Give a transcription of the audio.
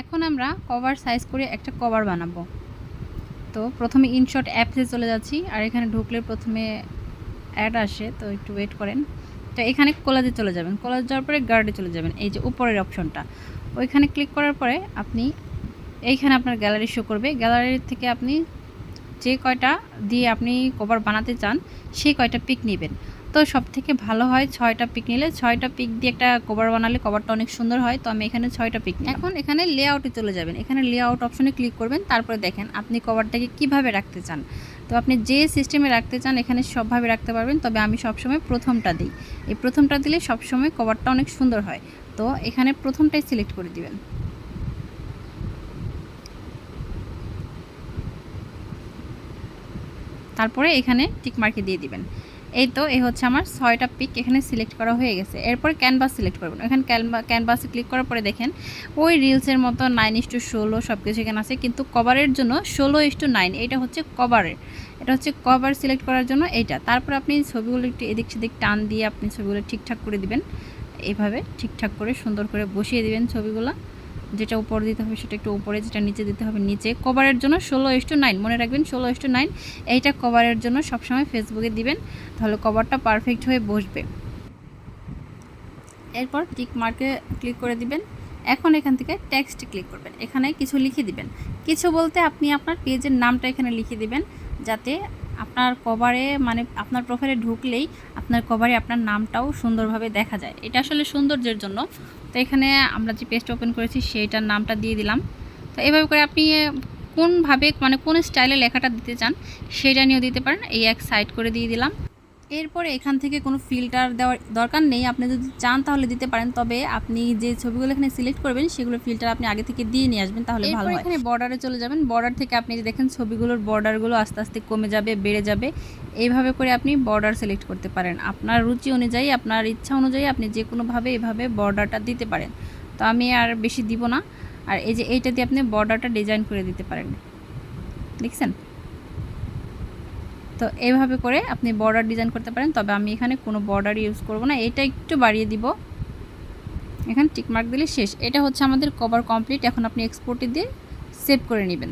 এখন আমরা cover size করে একটা কভার বানাবো। তো প্রথমে ইনশট অ্যাপসে চলে যাচ্ছি, আর এখানে ঢুকলে প্রথমে অ্যাড আসে, তো একটু ওয়েট করেন। তো এখানে কোলাজে চলে যাবেন, কোলাজে যাওয়ার পরে গার্ডে চলে যাবেন, এই যে উপরের অপশনটা ওইখানে ক্লিক করার পরে আপনি এইখানে আপনার গ্যালারি শো করবে। গ্যালারি থেকে আপনি যে কয়টা দিয়ে আপনি কভার বানাতে চান সেই কয়টা পিক নেবেন। তো সব থেকে ভালো হয় 6টা পিক নিলে, 6টা পিক দিয়ে একটা কভার বানালে কভারটা অনেক সুন্দর হয়। তো আমি এখানে 6টা পিক নিই। এখন এখানে লেআউটে চলে যাবেন, এখানে লেআউট অপশনে ক্লিক করবেন, তারপরে দেখেন আপনি কভারটাকে কিভাবে রাখতে চান। তো আপনি যে সিস্টেমে রাখতে চান এখানে সবভাবে রাখতে পারবেন, তবে আমি সবসময় প্রথমটা দিই। এই প্রথমটা দিলে সবসময় কভারটা অনেক সুন্দর হয়। তো এখানে প্রথমটাই সিলেক্ট করে দিবেন। তারপরে এখানে টিক মার্কে দিয়ে দিবেন। এই তো এই হচ্ছে আমার 6টা পিক এখানে সিলেক্ট করা হয়ে গেছে। এরপর ক্যানভাস সিলেক্ট করবেন। এখানে ক্যানভাসে ক্লিক করার পরে দেখেন ওই রিলসের মতো 9:16 সব কিছু এখানে আছে, কিন্তু কভারের জন্য 16:9। এটা হচ্ছে কভারের, এটা হচ্ছে কভার সিলেক্ট করার জন্য এইটা। তারপর আপনি ছবিগুলো একটু এদিক সেদিক টান দিয়ে আপনি ছবিগুলো ঠিকঠাক করে দিবেন। এইভাবে ঠিকঠাক করে সুন্দর করে বসিয়ে দিবেন ছবিগুলো। যেটা উপরে দিতে হবে সেটা একটু উপরে, যেটা নিচে দিতে হবে নিচে। কভারের জন্য 16:9 মনে রাখবেন, 16:9 এইটা কভারের জন্য সবসময় ফেসবুকে দিবেন, তাহলে কভারটা পারফেক্ট হয়ে বসবে। এরপর টিক মার্কে ক্লিক করে দিবেন। এখন এখান থেকে টেক্সট ক্লিক করবেন, এখানে কিছু লিখে দিবেন। কিছু বলতে আপনি আপনার পেজের নামটা এখানে লিখে দিবেন, যাতে আপনার কভারে মানে আপনার প্রোফাইলে ঢুকলেই আপনার কভারে আপনার নামটাও সুন্দরভাবে দেখা যায়। এটা আসলে সৌন্দর্যের জন্য। তো এখানে আমরা যে পেজটা ওপেন করেছি সেইটার নামটা দিয়ে দিলাম। তো এভাবে করে আপনি কোনভাবে মানে কোন স্টাইলে লেখাটা দিতে চান সেটা নিয়েও দিতে পারেন। এই এক সাইড করে দিয়ে দিলাম। এরপরে এখান থেকে কোনো ফিল্টার দেওয়ার দরকার নেই, আপনি যদি চান তাহলে দিতে পারেন, তবে আপনি যে ছবিগুলো এখানে সিলেক্ট করবেন সেগুলো ফিল্টার আপনি আগে থেকে দিয়ে নিয়ে আসবেন, তাহলে ভালো হয়। এখানে বর্ডারে চলে যাবেন, বর্ডার থেকে আপনি যে দেখেন ছবিগুলোর বর্ডারগুলো আস্তে আস্তে কমে যাবে, বেড়ে যাবে। এইভাবে করে আপনি বর্ডার সিলেক্ট করতে পারেন, আপনার রুচি অনুযায়ী আপনার ইচ্ছা অনুযায়ী আপনি যে কোনোভাবে এভাবে বর্ডারটা দিতে পারেন। তো আমি আর বেশি দিব না। আর এই যে এইটা দিয়ে আপনি বর্ডারটা ডিজাইন করে দিতে পারেন, দেখছেন? তো এইভাবে করে আপনি বর্ডার ডিজাইন করতে পারেন, তবে আমি এখানে কোনো বর্ডার ইউজ করব না, এটা একটু বাড়িয়ে দিব। এখানে টিকমার্ক দিলে শেষ। এটা হচ্ছে আমাদের কভার কমপ্লিট। এখন আপনি এক্সপোর্টে দিয়ে সেভ করে নেবেন।